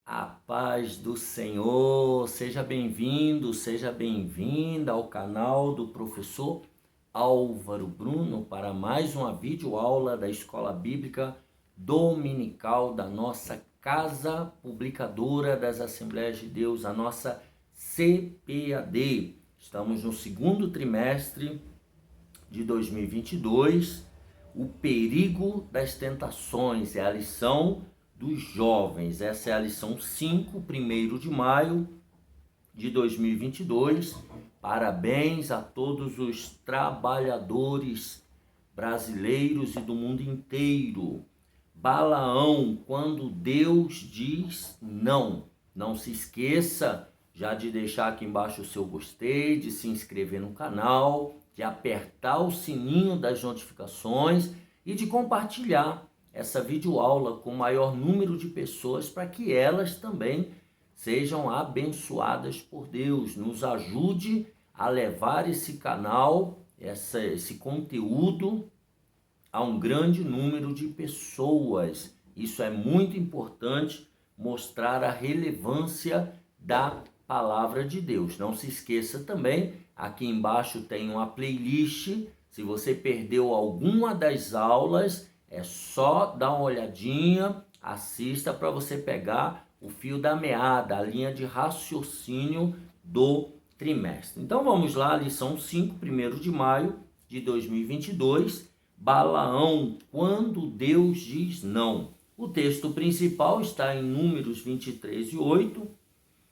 A paz do Senhor, seja bem-vindo, seja bem-vinda ao canal do professor Álvaro Bruno para mais uma videoaula da Escola Bíblica Dominical da nossa Casa Publicadora das Assembleias de Deus, a nossa CPAD. Estamos no segundo trimestre de 2022, o perigo das tentações, é a lição dos jovens. Essa é a lição 5, 1º de maio de 2022. Parabéns a todos os trabalhadores brasileiros e do mundo inteiro. Balaão, quando Deus diz não. Não se esqueça já de deixar aqui embaixo o seu gostei, de se inscrever no canal, de apertar o sininho das notificações e de compartilhar essa videoaula com o maior número de pessoas para que elas também sejam abençoadas por Deus. Nos ajude a levar esse canal, esse conteúdo a um grande número de pessoas. Isso é muito importante, mostrar a relevância da palavra de Deus. Não se esqueça também, aqui embaixo tem uma playlist. Se você perdeu alguma das aulas, é só dar uma olhadinha, assista para você pegar o fio da meada, a linha de raciocínio do trimestre. Então vamos lá, lição 5, 1º de maio de 2022, Balaão, quando Deus diz não. O texto principal está em Números 23:8.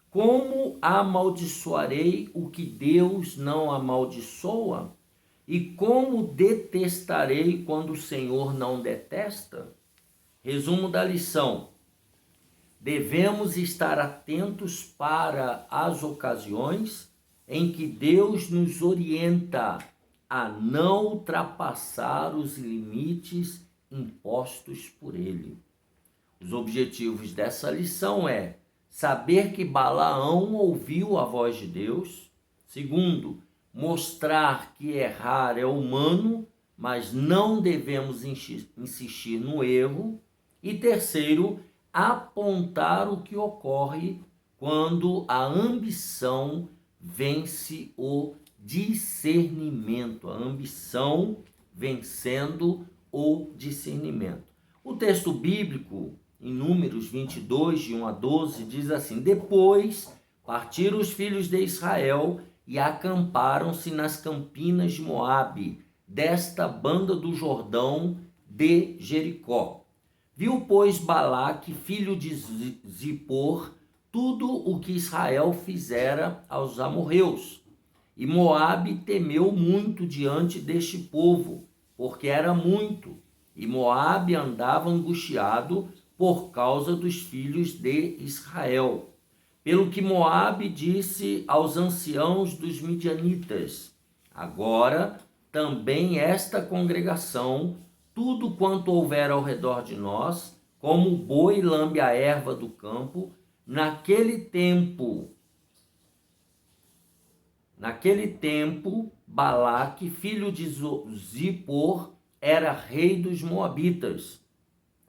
Como amaldiçoarei o que Deus não amaldiçoa? E como detestarei quando o Senhor não detesta? Resumo da lição: devemos estar atentos para as ocasiões em que Deus nos orienta a não ultrapassar os limites impostos por Ele. Os objetivos dessa lição é saber que Balaão ouviu a voz de Deus. Segundo, mostrar que errar é humano, mas não devemos insistir no erro. E terceiro, apontar o que ocorre quando a ambição vence o discernimento, a ambição vencendo o discernimento. O texto bíblico, em Números 22, de 1 a 12, diz assim: depois partiram os filhos de Israel e acamparam-se nas campinas de Moabe, desta banda do Jordão de Jericó. Viu, pois, Balaque, filho de Zippor, tudo o que Israel fizera aos amorreus. E Moabe temeu muito diante deste povo, porque era muito. E Moabe andava angustiado por causa dos filhos de Israel. Pelo que Moabe disse aos anciãos dos midianitas: agora também esta congregação, tudo quanto houver ao redor de nós, como o boi lambe a erva do campo, naquele tempo, Balaque, filho de Zippor, era rei dos Moabitas.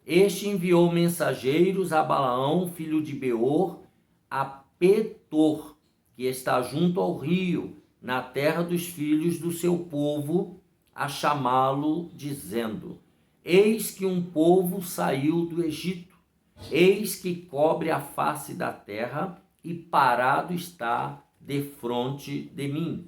Este enviou mensageiros a Balaão, filho de Beor, a Petor, que está junto ao rio, na terra dos filhos do seu povo, a chamá-lo, dizendo: eis que um povo saiu do Egito, eis que cobre a face da terra e parado está defronte de mim.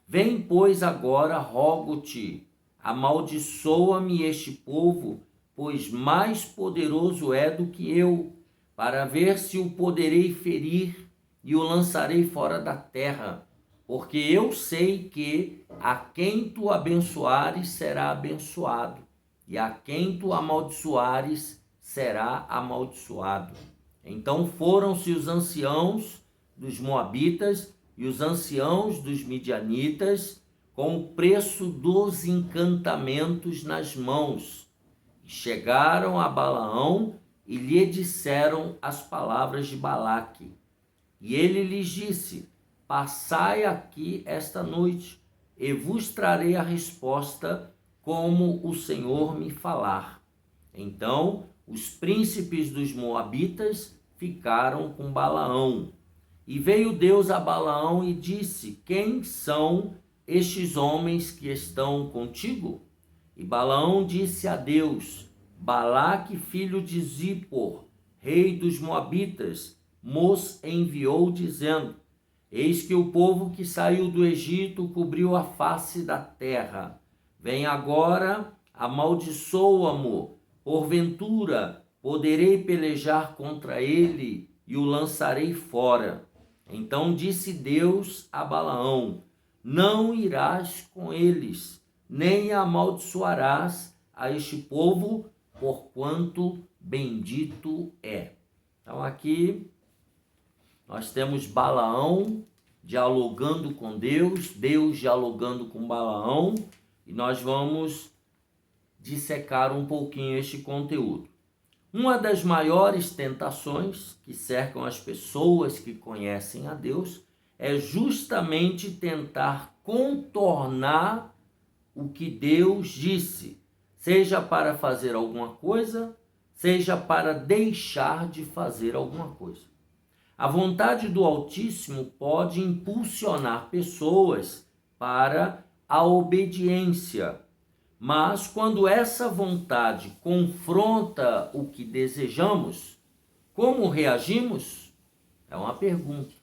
Vem, pois, agora, rogo-te, amaldiçoa-me este povo, pois mais poderoso é do que eu, para ver se o poderei ferir e o lançarei fora da terra. Porque eu sei que a quem tu abençoares será abençoado, e a quem tu amaldiçoares será amaldiçoado. Então foram-se os anciãos dos Moabitas e os anciãos dos Midianitas com o preço dos encantamentos nas mãos. E chegaram a Balaão e lhe disseram as palavras de Balaque. E ele lhes disse: passai aqui esta noite, e vos trarei a resposta como o Senhor me falar. Então os príncipes dos Moabitas ficaram com Balaão. E veio Deus a Balaão e disse: quem são estes homens que estão contigo? E Balaão disse a Deus: Balaque, filho de Zippor, rei dos Moabitas, nos enviou dizendo: eis que o povo que saiu do Egito cobriu a face da terra. Vem agora, amaldiçoa-mo, porventura poderei pelejar contra ele e o lançarei fora. Então disse Deus a Balaão: não irás com eles, nem amaldiçoarás a este povo, porquanto bendito é. Então aqui nós temos Balaão dialogando com Deus, Deus dialogando com Balaão, e nós vamos dissecar um pouquinho este conteúdo. Uma das maiores tentações que cercam as pessoas que conhecem a Deus é justamente tentar contornar o que Deus disse, seja para fazer alguma coisa, seja para deixar de fazer alguma coisa. A vontade do Altíssimo pode impulsionar pessoas para a obediência, mas quando essa vontade confronta o que desejamos, como reagimos? É uma pergunta.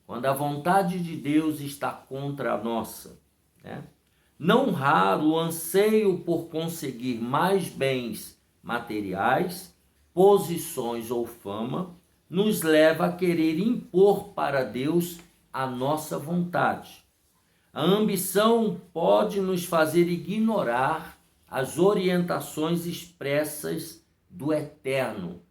Quando a vontade de Deus está contra a nossa, né? Não raro o anseio por conseguir mais bens materiais, posições ou fama, nos leva a querer impor para Deus a nossa vontade. A ambição pode nos fazer ignorar as orientações expressas do Eterno,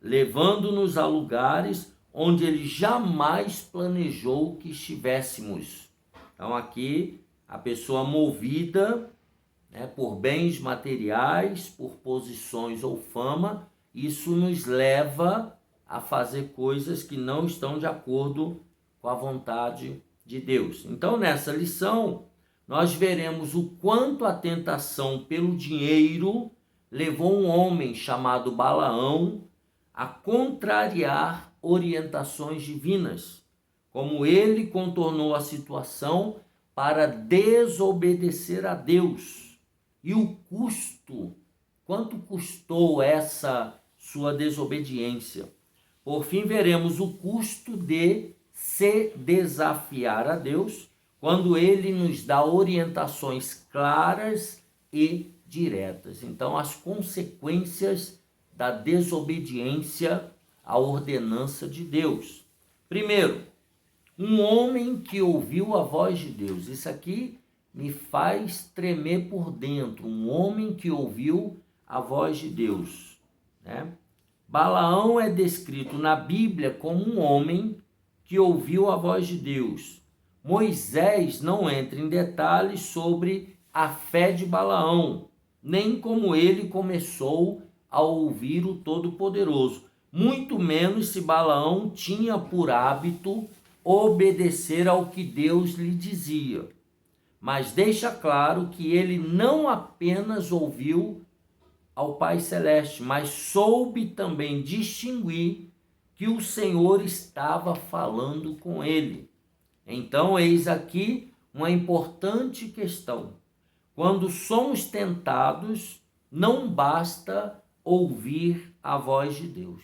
levando-nos a lugares onde Ele jamais planejou que estivéssemos. Então aqui a pessoa movida, né, por bens materiais, por posições ou fama, isso nos leva a fazer coisas que não estão de acordo com a vontade de Deus. Então, nessa lição, nós veremos o quanto a tentação pelo dinheiro levou um homem chamado Balaão a contrariar orientações divinas, como ele contornou a situação para desobedecer a Deus. E o custo, quanto custou essa sua desobediência? Por fim, veremos o custo de se desafiar a Deus quando Ele nos dá orientações claras e diretas. Então, as consequências da desobediência à ordenança de Deus. Primeiro, um homem que ouviu a voz de Deus. Isso aqui me faz tremer por dentro. Um homem que ouviu a voz de Deus, né? Balaão é descrito na Bíblia como um homem que ouviu a voz de Deus. Moisés não entra em detalhes sobre a fé de Balaão, nem como ele começou a ouvir o Todo-Poderoso, muito menos se Balaão tinha por hábito obedecer ao que Deus lhe dizia. Mas deixa claro que ele não apenas ouviu ao Pai Celeste, mas soube também distinguir que o Senhor estava falando com ele. Então, eis aqui uma importante questão. Quando somos tentados, não basta ouvir a voz de Deus.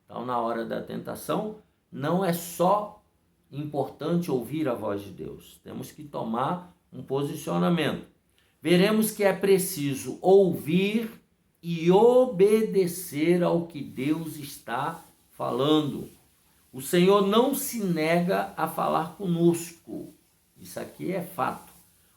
Então, na hora da tentação, não é só importante ouvir a voz de Deus. Temos que tomar um posicionamento. Veremos que é preciso ouvir e obedecer ao que Deus está falando. O Senhor não se nega a falar conosco. Isso aqui é fato.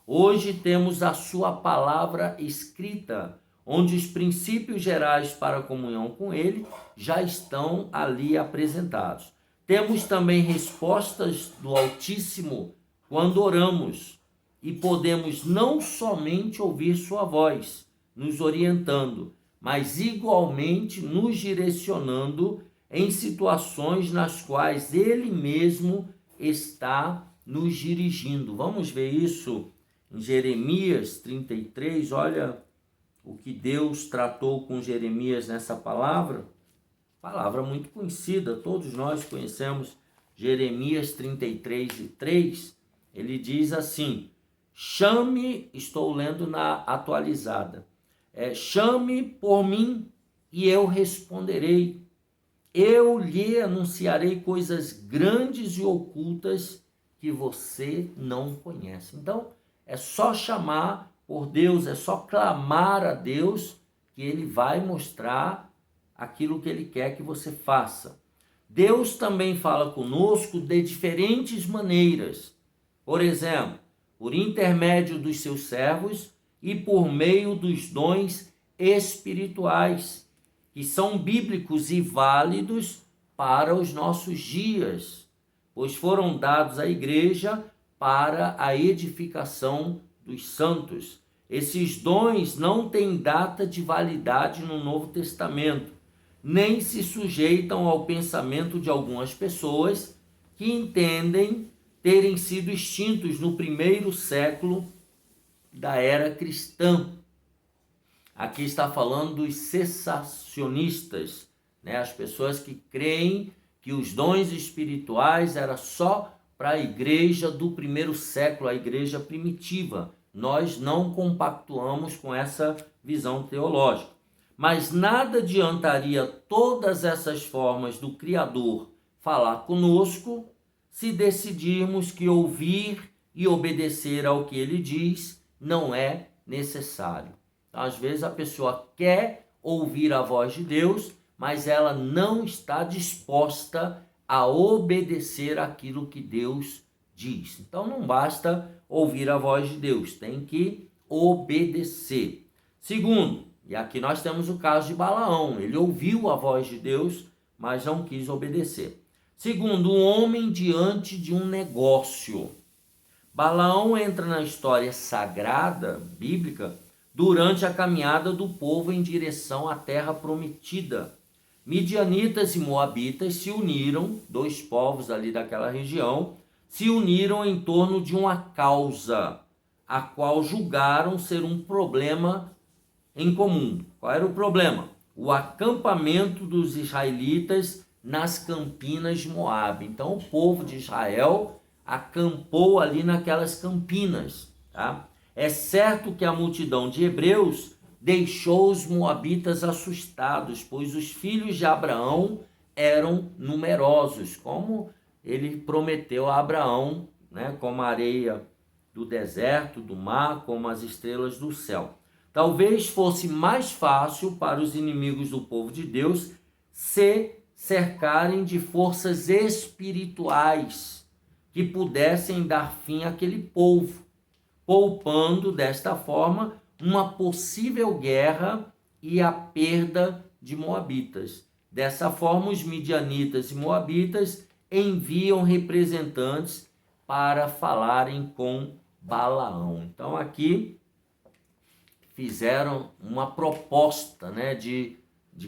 Hoje temos a sua palavra escrita, onde os princípios gerais para a comunhão com Ele já estão ali apresentados. Temos também respostas do Altíssimo quando oramos e podemos não somente ouvir sua voz, nos orientando, mas igualmente nos direcionando em situações nas quais Ele mesmo está nos dirigindo. Vamos ver isso em Jeremias 33, olha o que Deus tratou com Jeremias nessa palavra. palavra muito conhecida, todos nós conhecemos Jeremias 33:3, ele diz assim, chame, estou lendo na atualizada, chame por mim e eu responderei, eu lhe anunciarei coisas grandes e ocultas que você não conhece. Então, é só chamar por Deus, é só clamar a Deus que Ele vai mostrar aquilo que Ele quer que você faça. Deus também fala conosco de diferentes maneiras. Por exemplo, por intermédio dos seus servos e por meio dos dons espirituais, que são bíblicos e válidos para os nossos dias, pois foram dados à igreja para a edificação dos santos. Esses dons não têm data de validade no Novo Testamento, nem se sujeitam ao pensamento de algumas pessoas que entendem terem sido extintos no primeiro século da era cristã. Aqui está falando dos cessacionistas, né? As pessoas que creem que os dons espirituais era só para a igreja do primeiro século, a igreja primitiva. Nós não compactuamos com essa visão teológica. Mas nada adiantaria todas essas formas do Criador falar conosco se decidirmos que ouvir e obedecer ao que ele diz não é necessário. Às vezes a pessoa quer ouvir a voz de Deus, mas ela não está disposta a obedecer aquilo que Deus diz. Então não basta ouvir a voz de Deus, tem que obedecer. Segundo, e aqui nós temos o caso de Balaão, ele ouviu a voz de Deus, mas não quis obedecer. Segundo, um homem diante de um negócio. Balaão entra na história sagrada, bíblica, durante a caminhada do povo em direção à terra prometida. Midianitas e moabitas se uniram, dois povos ali daquela região, se uniram em torno de uma causa, a qual julgaram ser um problema em comum. Qual era o problema? O acampamento dos israelitas nas campinas de Moabe. Então o povo de Israel acampou ali naquelas campinas, tá? É certo que a multidão de hebreus deixou os moabitas assustados, pois os filhos de Abraão eram numerosos, como ele prometeu a Abraão, né? Como a areia do deserto, do mar, como as estrelas do céu. Talvez fosse mais fácil para os inimigos do povo de Deus se cercarem de forças espirituais que pudessem dar fim àquele povo, poupando desta forma uma possível guerra e a perda de moabitas. Dessa forma, os midianitas e moabitas enviam representantes para falarem com Balaão. Então aqui fizeram uma proposta, né, de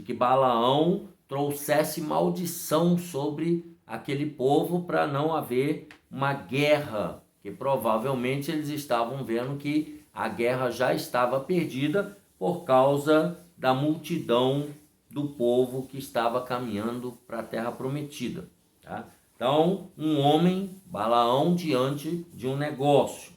que Balaão trouxesse maldição sobre aquele povo para não haver uma guerra, que provavelmente eles estavam vendo que a guerra já estava perdida por causa da multidão do povo que estava caminhando para a terra prometida, tá? Então, um homem, Balaão, diante de um negócio.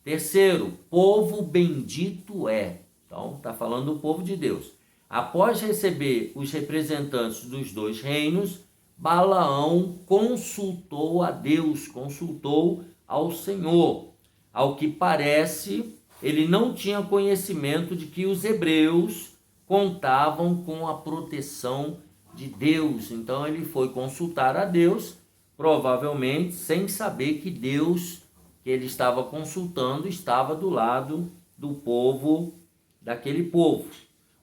Terceiro, povo bendito é. Então, está falando do povo de Deus. Após receber os representantes dos dois reinos, Balaão consultou a Deus, consultou ao Senhor. Ao que parece, ele não tinha conhecimento de que os hebreus contavam com a proteção de Deus. Então ele foi consultar a Deus, provavelmente sem saber que Deus que ele estava consultando estava do lado do povo, daquele povo.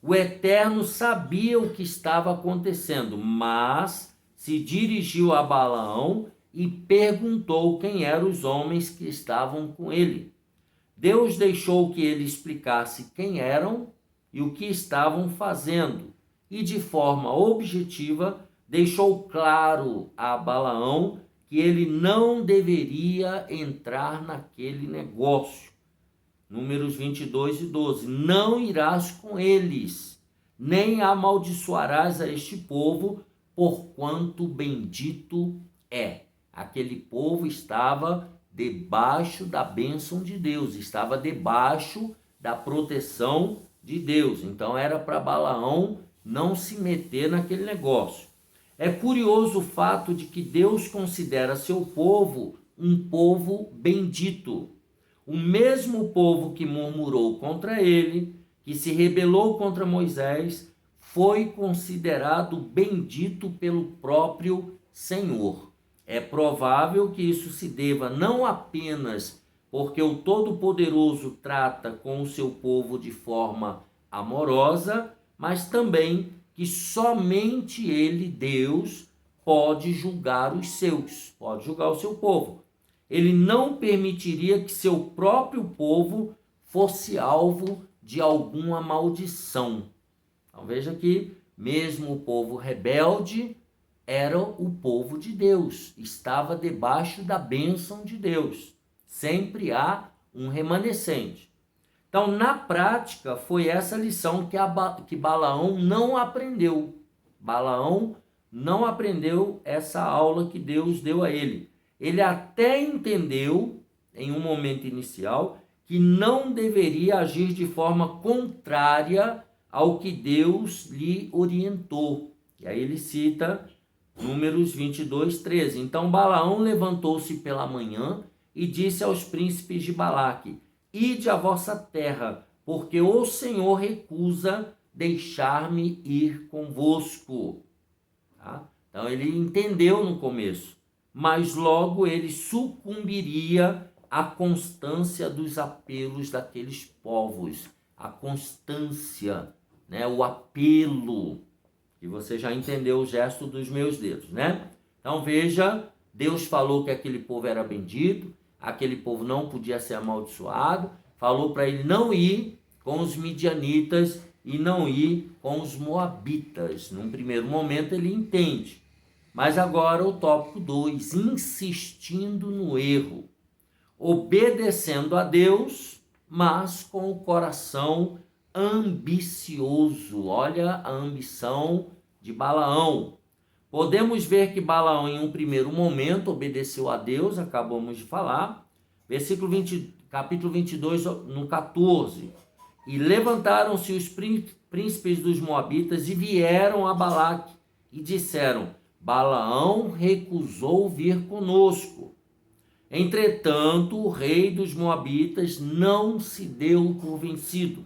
O Eterno sabia o que estava acontecendo, mas se dirigiu a Balaão e perguntou quem eram os homens que estavam com ele. Deus deixou que ele explicasse quem eram e o que estavam fazendo, e de forma objetiva deixou claro a Balaão que ele não deveria entrar naquele negócio. Números 22:12. Não irás com eles, nem amaldiçoarás a este povo, porquanto bendito é. Aquele povo estava debaixo da bênção de Deus, estava debaixo da proteção de Deus. Então era para Balaão não se meter naquele negócio. É curioso o fato de que Deus considera seu povo um povo bendito. O mesmo povo que murmurou contra ele, que se rebelou contra Moisés, foi considerado bendito pelo próprio Senhor. É provável que isso se deva não apenas porque o Todo-Poderoso trata com o seu povo de forma amorosa, mas também que somente ele, Deus, pode julgar os seus, pode julgar o seu povo. Ele não permitiria que seu próprio povo fosse alvo de alguma maldição. Então veja que mesmo o povo rebelde era o povo de Deus, estava debaixo da bênção de Deus. Sempre há um remanescente. Então, na prática, foi essa lição que Balaão não aprendeu. Balaão não aprendeu essa aula que Deus deu a ele. Ele até entendeu, em um momento inicial, que não deveria agir de forma contrária ao que Deus lhe orientou. E aí ele cita Números 22, 13. Então Balaão levantou-se pela manhã e disse aos príncipes de Balaque: ide à vossa terra, porque o Senhor recusa deixar-me ir convosco. Tá? Então ele entendeu no começo, mas logo ele sucumbiria à constância dos apelos daqueles povos. A constância, né? O apelo. E você já entendeu o gesto dos meus dedos, né? Então veja, Deus falou que aquele povo era bendito, aquele povo não podia ser amaldiçoado, falou para ele não ir com os midianitas e não ir com os moabitas. Num primeiro momento ele entende. Mas agora o tópico 2, insistindo no erro, obedecendo a Deus, mas com o coração ambicioso. Olha a ambição de Balaão. Podemos ver que Balaão, em um primeiro momento, obedeceu a Deus, acabamos de falar. Versículo 20, capítulo 22, no 14. E levantaram-se os príncipes dos moabitas e vieram a Balaque e disseram: Balaão recusou vir conosco. Entretanto, o rei dos moabitas não se deu por vencido.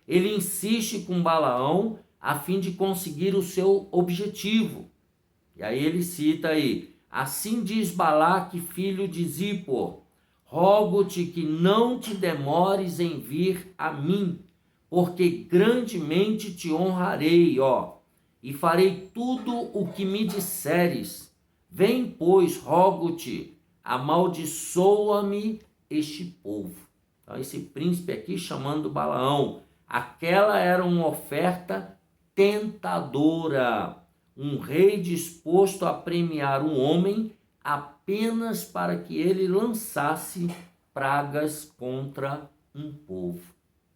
Ele insiste com Balaão a fim de conseguir o seu objetivo. E aí ele cita aí: assim diz Balaque, filho de Zippor, rogo-te que não te demores em vir a mim, porque grandemente te honrarei, e farei tudo o que me disseres. Vem, pois, rogo-te, amaldiçoa-me este povo. Então esse príncipe aqui chamando Balaão, aquela era uma oferta tentadora, um rei disposto a premiar um homem apenas para que ele lançasse pragas contra um povo.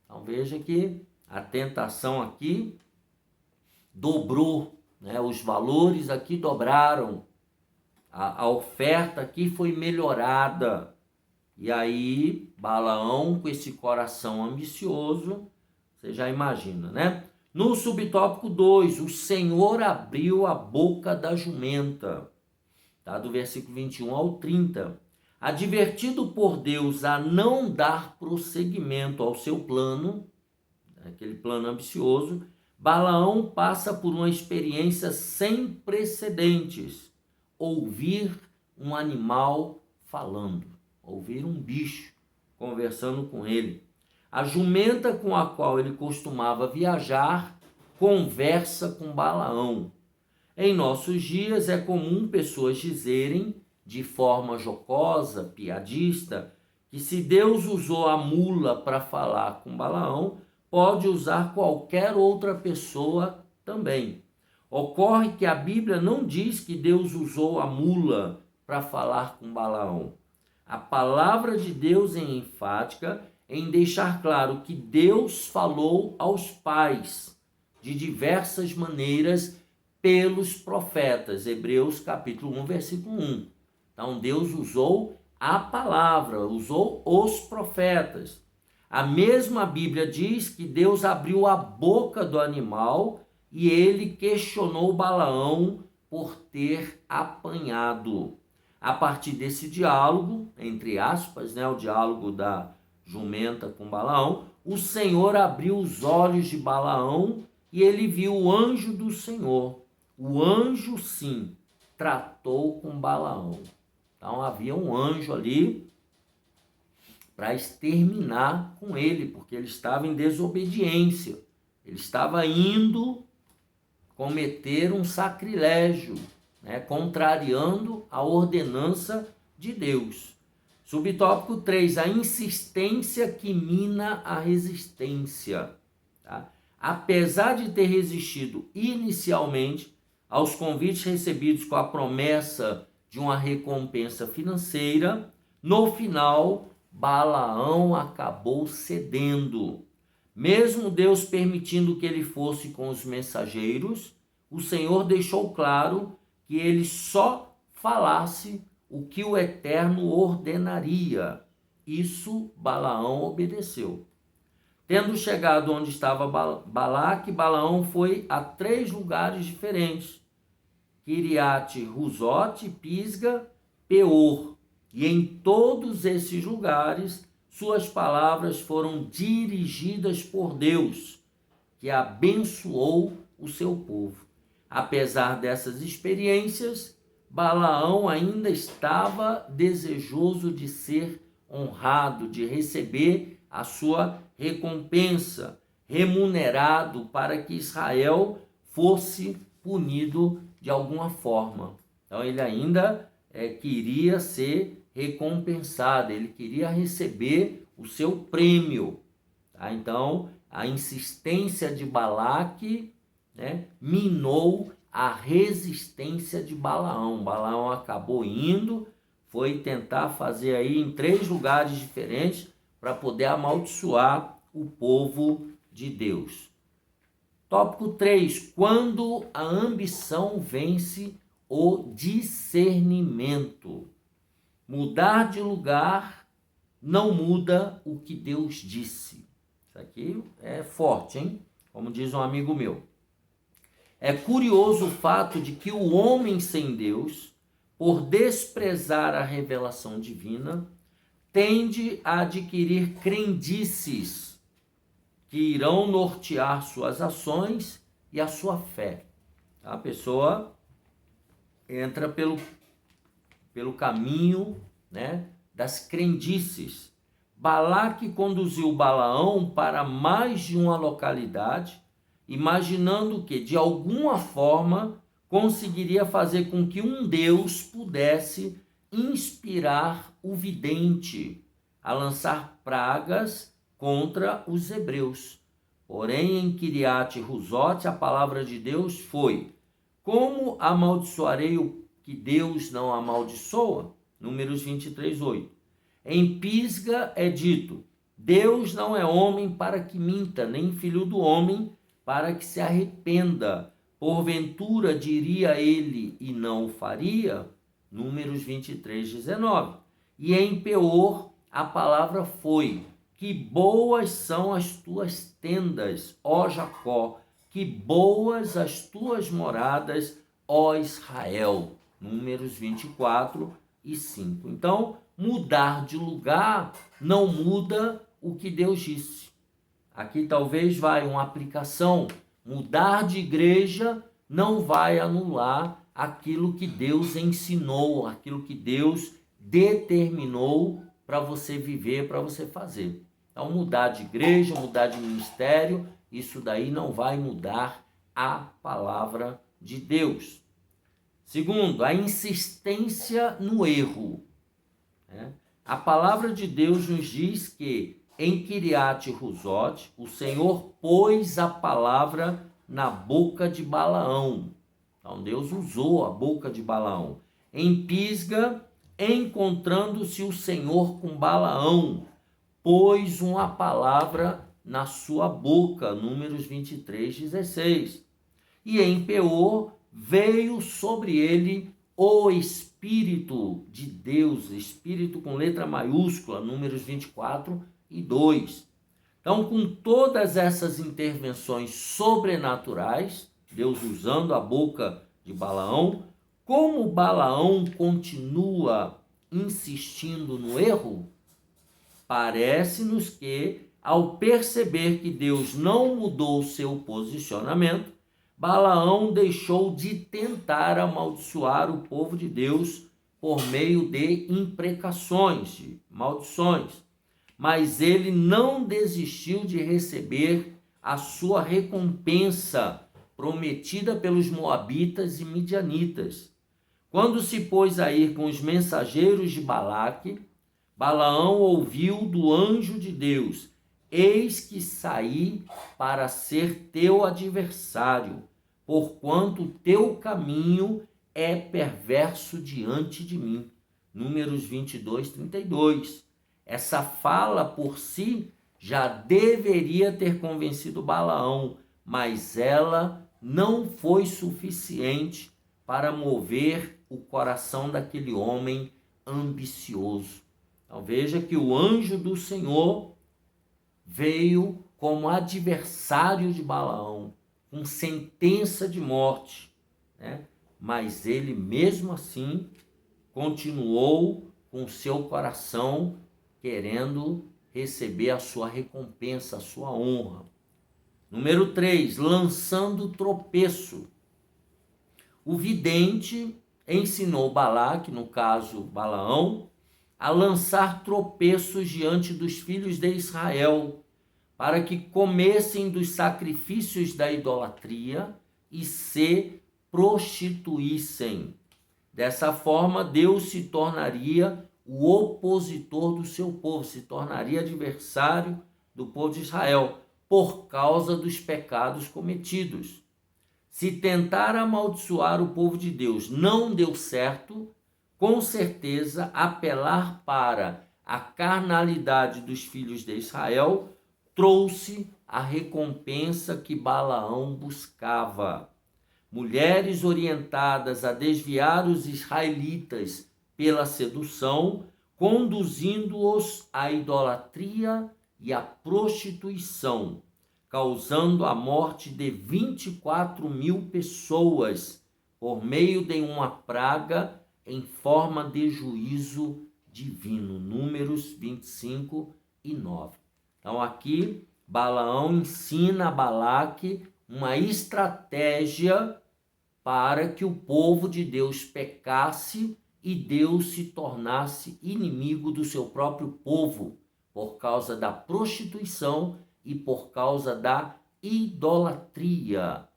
Então veja que a tentação aqui dobrou, né? Os valores aqui dobraram, a oferta aqui foi melhorada. E aí Balaão, com esse coração ambicioso, você já imagina, né? No subtópico 2, o Senhor abriu a boca da jumenta, tá? Do versículo 21 ao 30. Advertido por Deus a não dar prosseguimento ao seu plano, aquele plano ambicioso, Balaão passa por uma experiência sem precedentes: ouvir um animal falando, ouvir um bicho conversando com ele. A jumenta com a qual ele costumava viajar conversa com Balaão. Em nossos dias é comum pessoas dizerem, de forma jocosa, piadista, que se Deus usou a mula para falar com Balaão, pode usar qualquer outra pessoa também. Ocorre que a Bíblia não diz que Deus usou a mula para falar com Balaão. A palavra de Deus é enfática em deixar claro que Deus falou aos pais, de diversas maneiras pelos profetas. Hebreus capítulo 1, versículo 1. Então Deus usou a palavra, usou os profetas. A mesma Bíblia diz que Deus abriu a boca do animal e ele questionou Balaão por ter apanhado. A partir desse diálogo, entre aspas, o diálogo da jumenta com Balaão, o Senhor abriu os olhos de Balaão e ele viu o anjo do Senhor. O anjo, sim, tratou com Balaão. Então havia um anjo ali para exterminar com ele, porque ele estava em desobediência. Ele estava indo cometer um sacrilégio, contrariando a ordenança de Deus. Subtópico 3, a insistência que mina a resistência. Tá? Apesar de ter resistido inicialmente aos convites recebidos com a promessa de uma recompensa financeira, no final, Balaão acabou cedendo. Mesmo Deus permitindo que ele fosse com os mensageiros, o Senhor deixou claro que ele só falasse o que o Eterno ordenaria. Isso Balaão obedeceu. Tendo chegado onde estava Balaque, Balaão foi a 3 lugares diferentes: Quiriate-Huzote, Pisga, Peor. E em todos esses lugares, suas palavras foram dirigidas por Deus, que abençoou o seu povo. Apesar dessas experiências, Balaão ainda estava desejoso de ser honrado, de receber a sua recompensa, remunerado para que Israel fosse punido de alguma forma. Então ele ainda queria ser recompensado, ele queria receber o seu prêmio. Tá? Então a insistência de Balaque minou a resistência de Balaão. Balaão acabou indo, foi tentar fazer aí em 3 lugares diferentes para poder amaldiçoar o povo de Deus. Tópico 3, quando a ambição vence o discernimento. Mudar de lugar não muda o que Deus disse. Isso aqui é forte, hein? Como diz um amigo meu. É curioso o fato de que o homem sem Deus, por desprezar a revelação divina, tende a adquirir crendices que irão nortear suas ações e a sua fé. A pessoa entra pelo caminho das crendices. Balaque conduziu Balaão para mais de uma localidade, imaginando que, de alguma forma, conseguiria fazer com que um Deus pudesse inspirar o vidente a lançar pragas contra os hebreus. Porém, em Quiriate-Huzote, a palavra de Deus foi: como amaldiçoarei o que Deus não amaldiçoa? Números 23, 8. Em Pisga é dito: Deus não é homem para que minta, nem filho do homem para que se arrependa. Porventura diria ele e não o faria? Números 23, 19. E em Peor a palavra foi: que boas são as tuas tendas, ó Jacó, que boas as tuas moradas, ó Israel. Números 24 e 5. Então, mudar de lugar não muda o que Deus disse. Aqui talvez vai uma aplicação. Mudar de igreja não vai anular aquilo que Deus ensinou, aquilo que Deus determinou para você viver, para você fazer. Então, mudar de igreja, mudar de ministério, isso daí não vai mudar a palavra de Deus. Segundo, a insistência no erro. A palavra de Deus nos diz que em Quiriate-Huzote, o Senhor pôs a palavra na boca de Balaão. Então, Deus usou a boca de Balaão. Em Pisga, encontrando-se o Senhor com Balaão, pôs uma palavra na sua boca, Números 23:16. E em Peor veio sobre ele o Espírito de Deus, Espírito com letra maiúscula, Números 24:2. Então, com todas essas intervenções sobrenaturais, Deus usando a boca de Balaão, como Balaão continua insistindo no erro, parece-nos que, ao perceber que Deus não mudou seu posicionamento, Balaão deixou de tentar amaldiçoar o povo de Deus por meio de imprecações, de maldições. Mas ele não desistiu de receber a sua recompensa prometida pelos moabitas e midianitas. Quando se pôs a ir com os mensageiros de Balaque, Balaão ouviu do anjo de Deus: eis que saí para ser teu adversário, porquanto teu caminho é perverso diante de mim. Números 22:32. Essa fala por si já deveria ter convencido Balaão, mas ela não foi suficiente para mover o coração daquele homem ambicioso. Então veja que o anjo do Senhor veio como adversário de Balaão, com sentença de morte, né? Mas ele mesmo assim continuou com seu coração querendo receber a sua recompensa, a sua honra. Número 3, lançando tropeço. O vidente ensinou Balaque, no caso Balaão, a lançar tropeços diante dos filhos de Israel, para que comessem dos sacrifícios da idolatria e se prostituíssem. Dessa forma, Deus se tornaria o opositor do seu povo, se tornaria adversário do povo de Israel, por causa dos pecados cometidos. Se tentar amaldiçoar o povo de Deus não deu certo, com certeza apelar para a carnalidade dos filhos de Israel trouxe a recompensa que Balaão buscava. Mulheres orientadas a desviar os israelitas pela sedução, conduzindo-os à idolatria e à prostituição, causando a morte de 24.000 pessoas por meio de uma praga em forma de juízo divino. Números 25:9. Então aqui Balaão ensina a Balaque uma estratégia para que o povo de Deus pecasse e Deus se tornasse inimigo do seu próprio povo, por causa da prostituição e por causa da idolatria.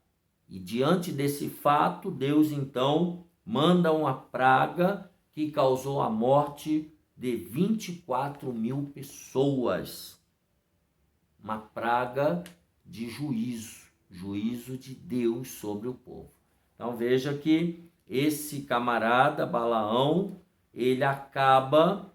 E diante desse fato, Deus então manda uma praga que causou a morte de 24.000 pessoas. Uma praga de juízo de Deus sobre o povo. Então veja que esse camarada Balaão, ele acaba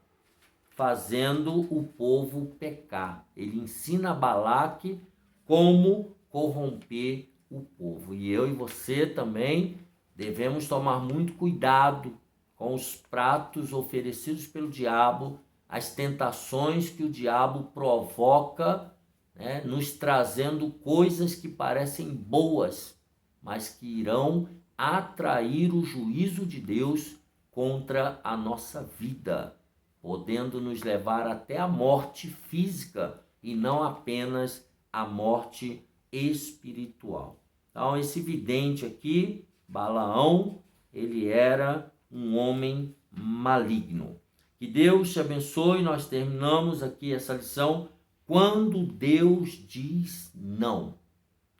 fazendo o povo pecar. Ele ensina a Balaque como corromper o povo. E eu e você também devemos tomar muito cuidado com os pratos oferecidos pelo diabo, as tentações que o diabo provoca, né, nos trazendo coisas que parecem boas, mas que irão atrair o juízo de Deus contra a nossa vida, podendo nos levar até a morte física e não apenas a morte espiritual. Então, esse vidente aqui, Balaão, ele era um homem maligno. Que Deus te abençoe. Nós terminamos aqui essa lição quando Deus diz não.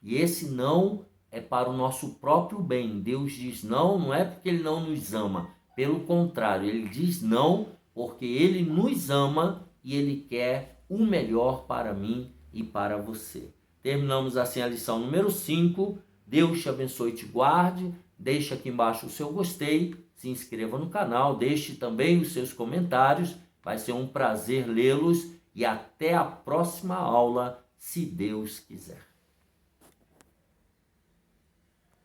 E esse não é para o nosso próprio bem. Deus diz não, não é porque ele não nos ama. Pelo contrário, ele diz não porque ele nos ama e ele quer o melhor para mim e para você. Terminamos assim a lição número 5. Deus te abençoe e te guarde. Deixe aqui embaixo o seu gostei, se inscreva no canal, deixe também os seus comentários. Vai ser um prazer lê-los e até a próxima aula, se Deus quiser.